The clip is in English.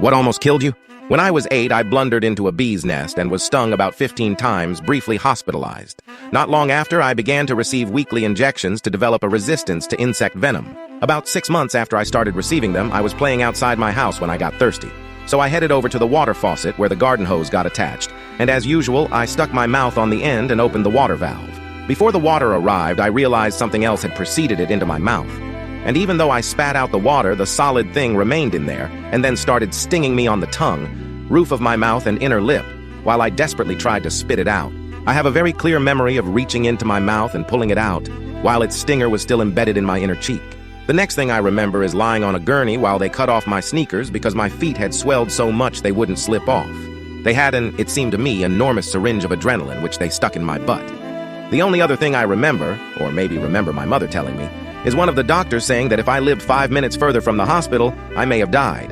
What almost killed you? When I was 8, I blundered into a bee's nest and was stung about 15 times, briefly hospitalized. Not long after, I began to receive weekly injections to develop a resistance to insect venom. About 6 months after I started receiving them, I was playing outside my house when I got thirsty. So I headed over to the water faucet where the garden hose got attached, and as usual, I stuck my mouth on the end and opened the water valve. Before the water arrived, I realized something else had preceded it into my mouth. And even though I spat out the water, the solid thing remained in there, and then started stinging me on the tongue, roof of my mouth and inner lip, while I desperately tried to spit it out. I have a very clear memory of reaching into my mouth and pulling it out, while its stinger was still embedded in my inner cheek. The next thing I remember is lying on a gurney while they cut off my sneakers because my feet had swelled so much they wouldn't slip off. They had it seemed to me, enormous syringe of adrenaline which they stuck in my butt. The only other thing I remember, or maybe remember my mother telling me, is one of the doctors saying that if I lived 5 minutes further from the hospital, I may have died.